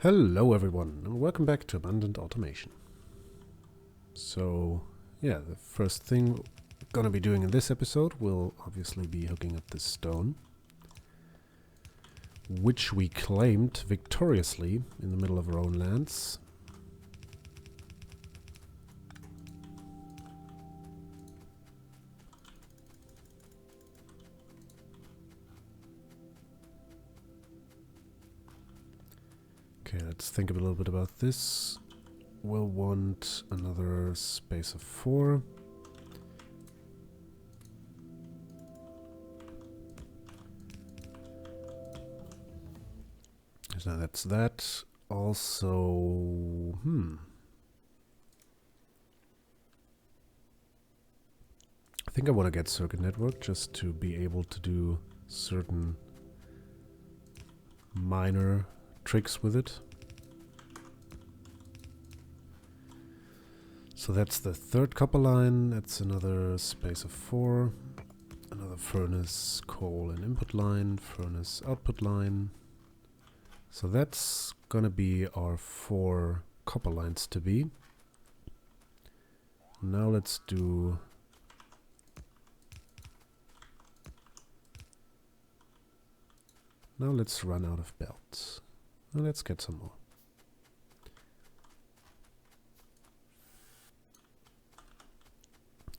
Hello everyone and welcome back to Abundant Automation. So yeah, the first thing we're gonna be doing in this episode will obviously be hooking up this stone, which we claimed victoriously in the middle of our own lands. Okay, let's think a little bit about this. We'll want another space of 4. So that's that. Also, I think I want to get circuit network just to be able to do certain minor tricks with it. So that's the third copper line. That's another space of 4. Another furnace, coal and input line, furnace output line. So that's gonna be our 4 copper lines to be. Now let's do Now let's run out of belts. And let's get some more.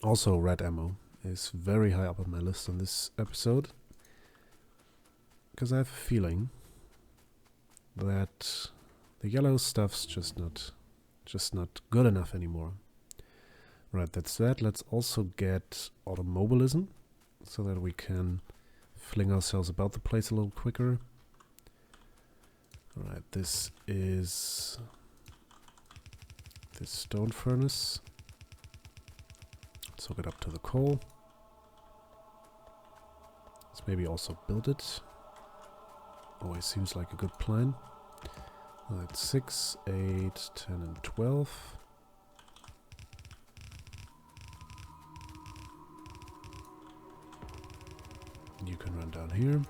Also, red ammo is very high up on my list on this episode, because I have a feeling that the yellow stuff's just not good enough anymore. Right, that's that. Let's also get automobilism so that we can fling ourselves about the place a little quicker. Alright, this is this stone furnace. Let's hook it up to the coal. Let's maybe also build it. Always seems like a good plan. That's 6, 8, 10 and 12. You can run down here.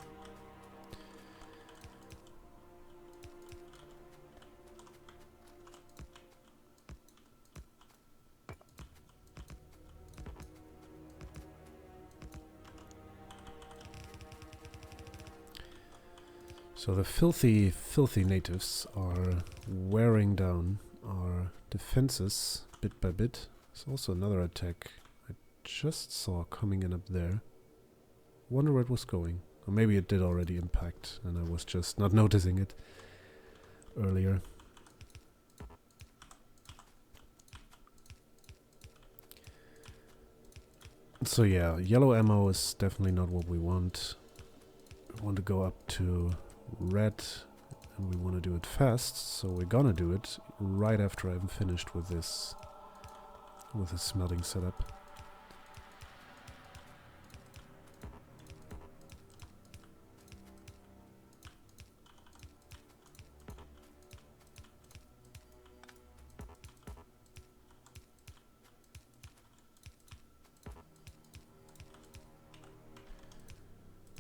So the filthy natives are wearing down our defenses bit by bit. There's also another attack I just saw coming in up there. Wonder where it was going. Or maybe it did already impact and I was just not noticing it earlier. So yeah, yellow ammo is definitely not what we want. We want to go up to red and we want to do it fast, so we're gonna do it right after I'm finished with this smelting setup.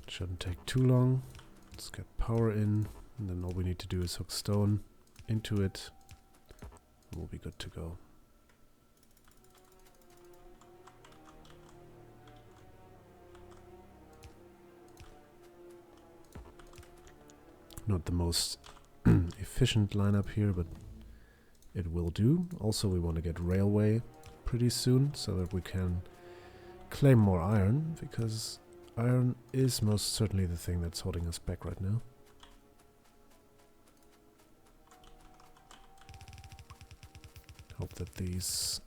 Shouldn't take too long. Let's get power in, and then all we need to do is hook stone into it. We'll be good to go. Not the most efficient lineup here, but it will do. Also, we want to get railway pretty soon so that we can claim more iron, because iron is most certainly the thing that's holding us back right now. Hope that these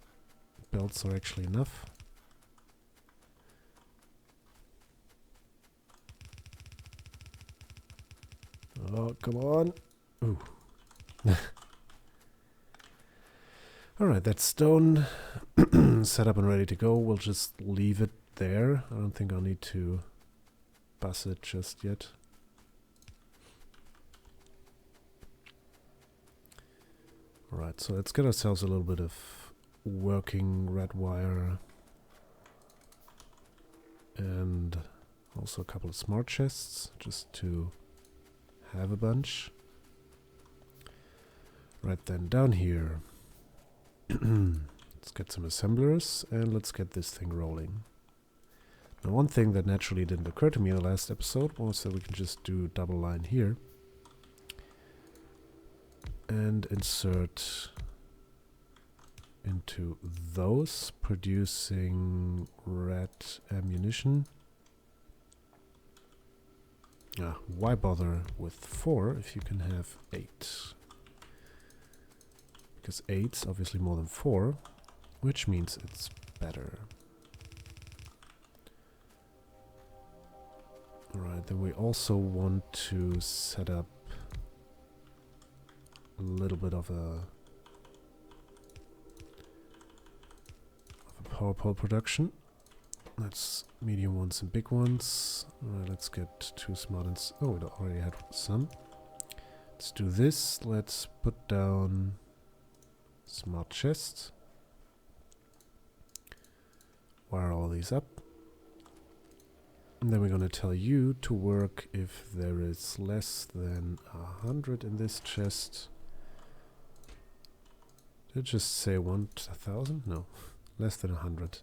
belts are actually enough. Oh, come on. Ooh. Alright, that's stone set up and ready to go. We'll just leave it there. I don't think I'll need to bus it just yet. Alright, so let's get ourselves a little bit of working red wire and also a couple of smart chests just to have a bunch. Right then, down here. Let's get some assemblers and let's get this thing rolling. Now, one thing that naturally didn't occur to me in the last episode was that we can just do double line here and insert into those, producing red ammunition. Why bother with 4 if you can have 8? Because 8's obviously more than 4, which means it's better. Alright, then we also want to set up a little bit of a power pole production. That's medium ones and big ones. Alright, let's get 2 smart ones. Oh, we already had some. Let's do this. Let's put down smart chests. Wire all these up. And then we're going to tell you to work if there is less than 100 in this chest. Did it just say 1,000? No, less than 100.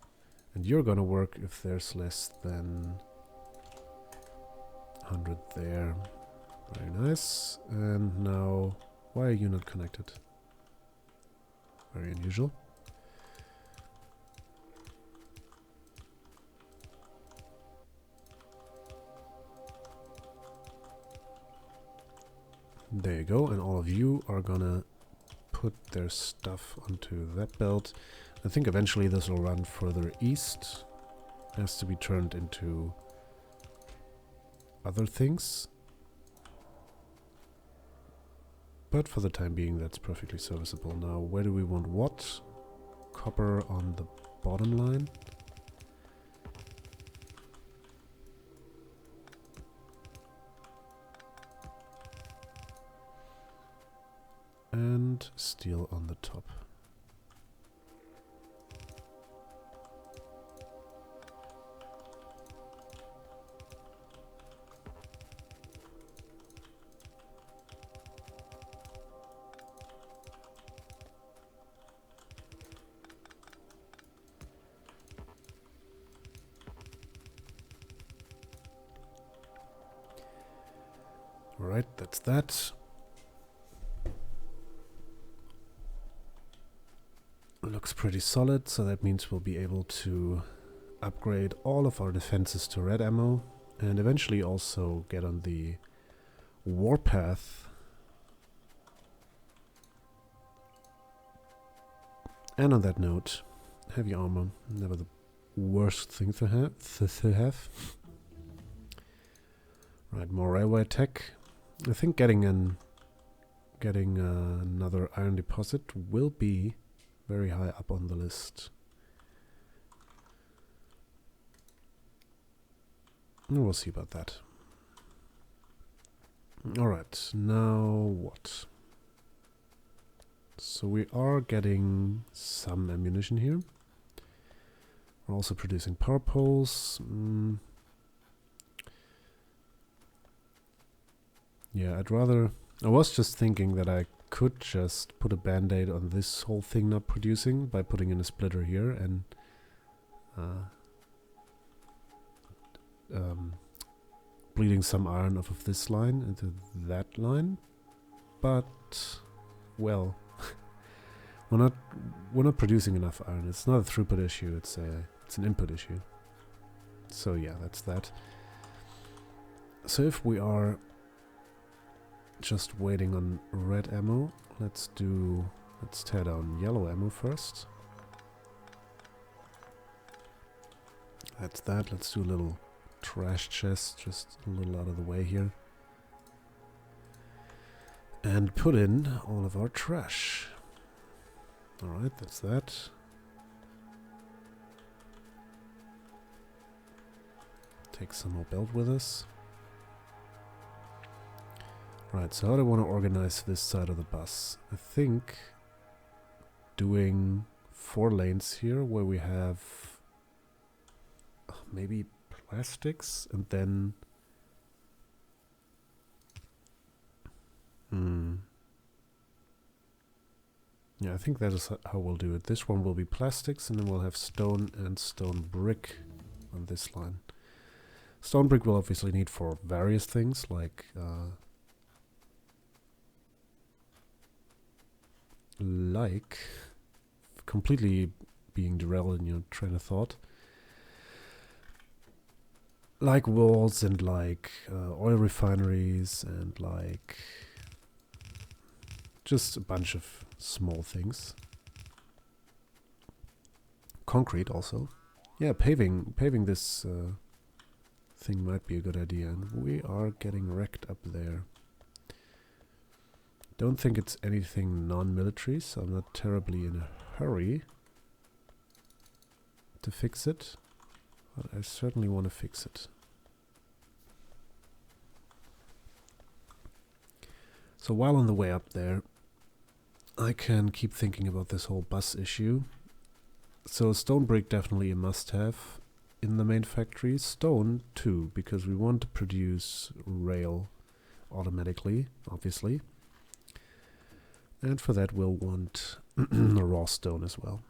And you're going to work if there's less than 100 there. Very nice. And now, why are you not connected? Very unusual. There you go, and all of you are gonna put their stuff onto that belt. I think eventually this will run further east. It has to be turned into other things. But for the time being, that's perfectly serviceable. Now, where do we want what? Copper on the bottom line. And steel on the top. Alright, that's that. Looks pretty solid, so that means we'll be able to upgrade all of our defenses to red ammo and eventually also get on the warpath. And on that note, heavy armor, never the worst thing to have. Right, more railway tech. I think getting another iron deposit will be very high up on the list. And we'll see about that. Alright, now what? So we are getting some ammunition here. We're also producing power poles. Yeah, I was just thinking that I could just put a band-aid on this whole thing not producing by putting in a splitter here and bleeding some iron off of this line into that line, but well, we're not producing enough iron. It's not a throughput issue. It's an input issue. So yeah, that's that. So if we are just waiting on red ammo, let's tear down yellow ammo first. That's that. Let's do a little trash chest, just a little out of the way here. And put in all of our trash. Alright, that's that. Take some more belt with us. Right, so how do I want to organize this side of the bus? I think doing 4 lanes here where we have maybe plastics and then Yeah, I think that is how we'll do it. This one will be plastics, and then we'll have stone and stone brick on this line. Stone brick we'll obviously need for various things, like completely being derailed in your train of thought. Like walls and like oil refineries and like just a bunch of small things. Concrete also. Yeah, paving this thing might be a good idea, and we are getting wrecked up there. Don't think it's anything non-military, so I'm not terribly in a hurry to fix it, but I certainly want to fix it. So while on the way up there, I can keep thinking about this whole bus issue. So stone brick definitely a must-have in the main factory. Stone too, because we want to produce rail automatically, obviously. And for that we'll want raw stone as well.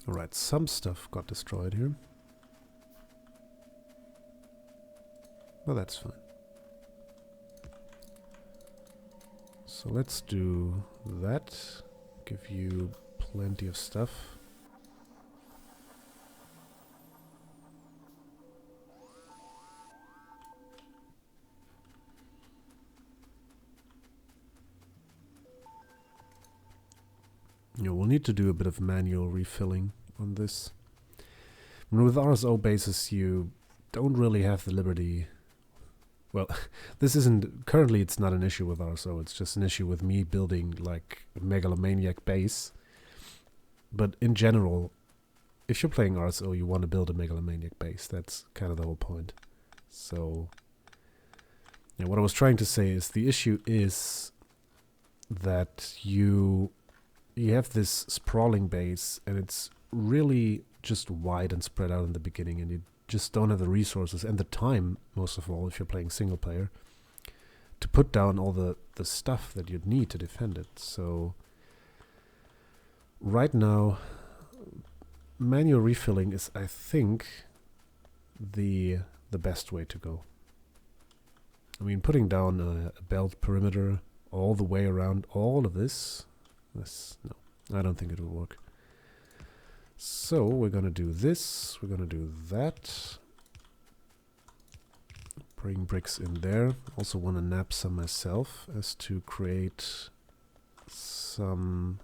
Alright, some stuff got destroyed here. Well, that's fine. So let's do that. Give you plenty of stuff. Yeah, we'll need to do a bit of manual refilling on this. And with RSO bases, you don't really have the liberty. Well, this isn't currently. It's not an issue with RSO. It's just an issue with me building like a megalomaniac base. But in general, if you're playing RSO, you want to build a megalomaniac base. That's kind of the whole point. So, yeah, what I was trying to say is the issue is that you have this sprawling base, and it's really just wide and spread out in the beginning, and you just don't have the resources and the time, most of all, if you're playing single player, to put down all the stuff that you'd need to defend it. So right now, manual refilling is, I think, the best way to go. I mean, putting down a belt perimeter all the way around all of this, no, I don't think it will work. So we're gonna do this, we're gonna do that. Bring bricks in there. Also want to nab some myself as to create some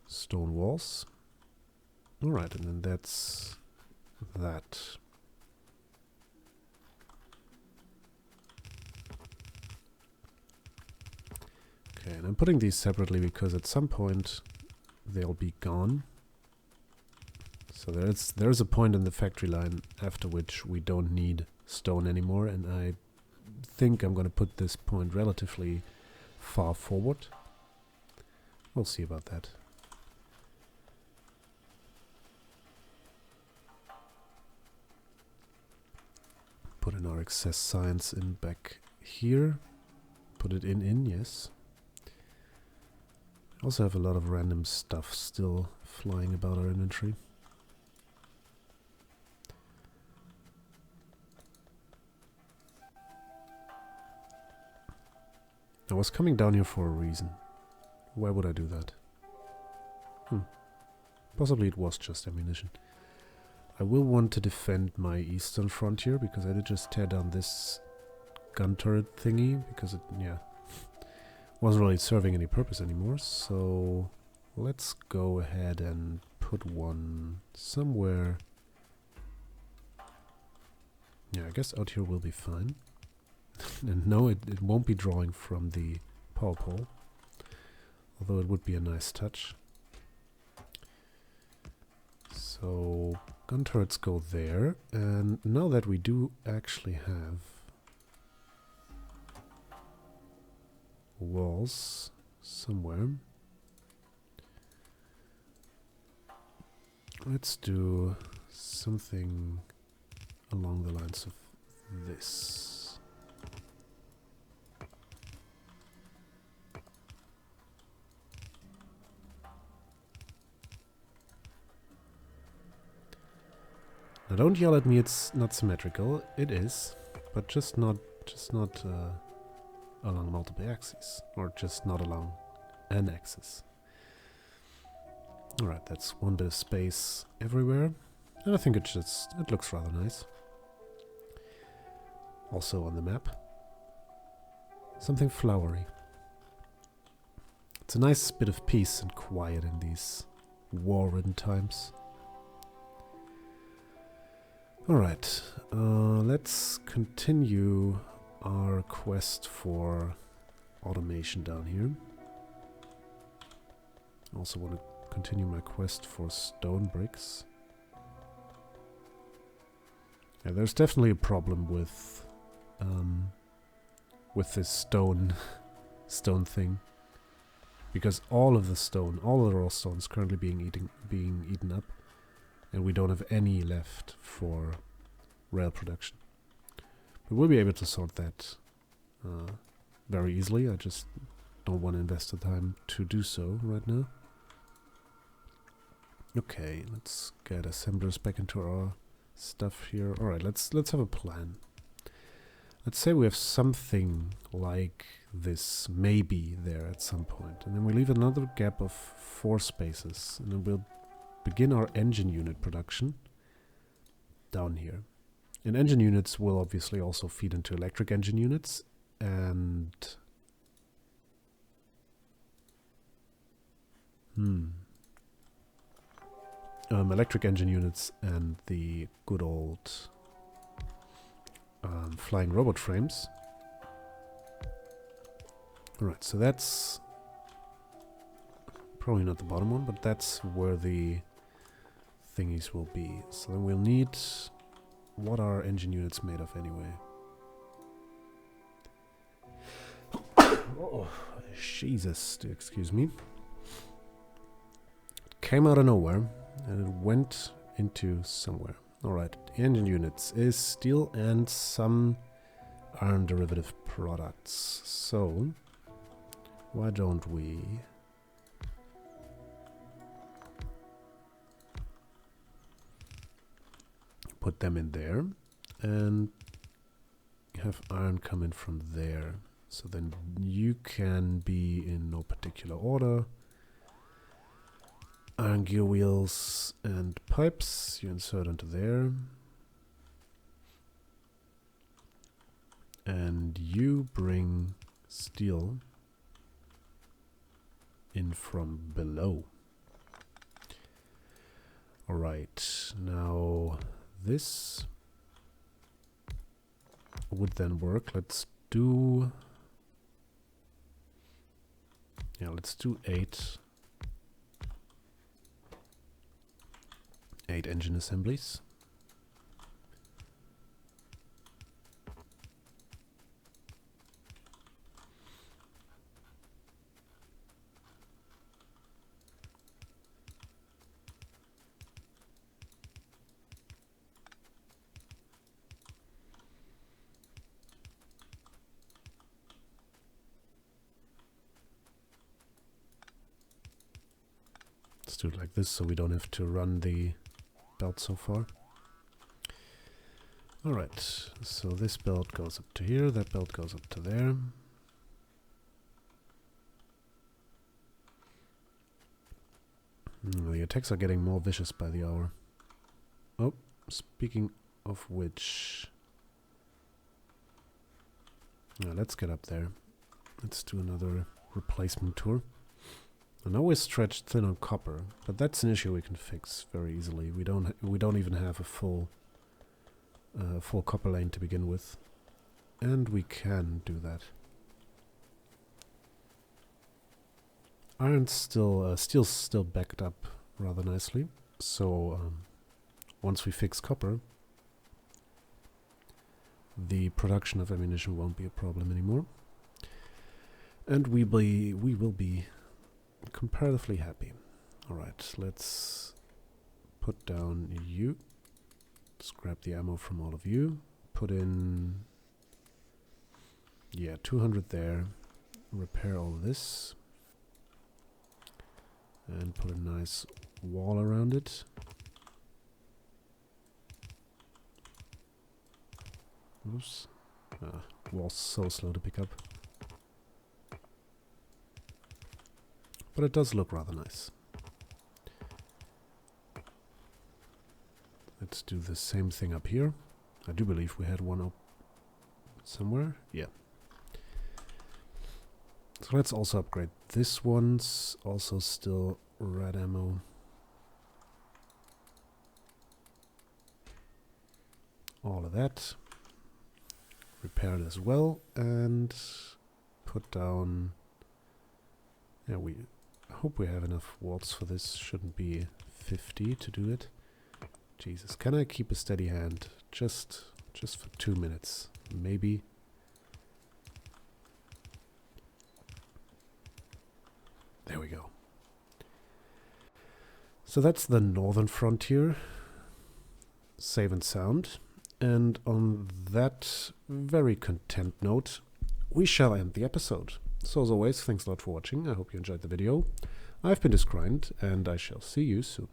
stone walls. Alright, and then that's that. Okay, and I'm putting these separately because at some point they'll be gone. So there's a point in the factory line after which we don't need stone anymore, and I think I'm going to put this point relatively far forward. We'll see about that. Put in our excess science in back here. Put it in, yes. Also have a lot of random stuff still flying about our inventory. I was coming down here for a reason. Why would I do that? Possibly it was just ammunition. I will want to defend my eastern frontier because I did just tear down this gun turret thingy because it, yeah, wasn't really serving any purpose anymore. So let's go ahead and put one somewhere. Yeah, I guess out here will be fine. And no, it won't be drawing from the power pole, although it would be a nice touch. So gun turrets go there, and now that we do actually have walls somewhere, let's do something along the lines of this. Now don't yell at me, it's not symmetrical. It is, but just not along multiple axes, or just not along an axis. Alright, that's one bit of space everywhere, and I think it looks rather nice. Also on the map, something flowery. It's a nice bit of peace and quiet in these war-ridden times. Alright, let's continue our quest for automation down here. Also want to continue my quest for stone bricks. Yeah, there's definitely a problem with this stone thing, because all of the raw stone is currently being eaten up, and we don't have any left for rail production. But we'll be able to sort that very easily. I just don't want to invest the time to do so right now. Okay, let's get assemblers back into our stuff here. Alright, let's have a plan. Let's say we have something like this maybe there at some point, and then we leave another gap of 4 spaces, and then we'll begin our engine unit production down here. And engine units will obviously also feed into electric engine units, and electric engine units and the good old flying robot frames. Alright, so that's probably not the bottom one, but that's where the thingies will be. So then we'll need... what are engine units made of anyway? Oh, Jesus, excuse me. It came out of nowhere and it went into somewhere. Alright, engine units is steel and some iron derivative products. So, why don't we put them in there and have iron come in from there. So then you can be in no particular order. Iron gear wheels and pipes you insert into there. And you bring steel in from below. Alright, now this would then work. Let's do 8 engine assemblies. Let's do it like this so we don't have to run the belt so far. Alright, so this belt goes up to here, that belt goes up to there. The attacks are getting more vicious by the hour. Oh, speaking of which... let's get up there. Let's do another replacement tour. I know we're stretched thin on copper, but that's an issue we can fix very easily. We don't even have a full copper lane to begin with, and we can do that. Iron's steel's still backed up rather nicely, so once we fix copper, the production of ammunition won't be a problem anymore, and we will be comparatively happy. Alright, let's put down you. Let's grab the ammo from all of you. Put in 200 there. Repair all this. And put a nice wall around it. Oops. Was so slow to pick up. But it does look rather nice. Let's do the same thing up here. I do believe we had one up somewhere. Yeah. So let's also upgrade this one's also still red ammo. All of that. Repair it as well and put down. Yeah, we hope we have enough watts for this. Shouldn't be 50 to do it. Jesus, can I keep a steady hand just for 2 minutes? Maybe. There we go. So that's the northern frontier. Safe and sound. And on that very content note, we shall end the episode. So as always, thanks a lot for watching. I hope you enjoyed the video. I've been Disgrind, and I shall see you soon.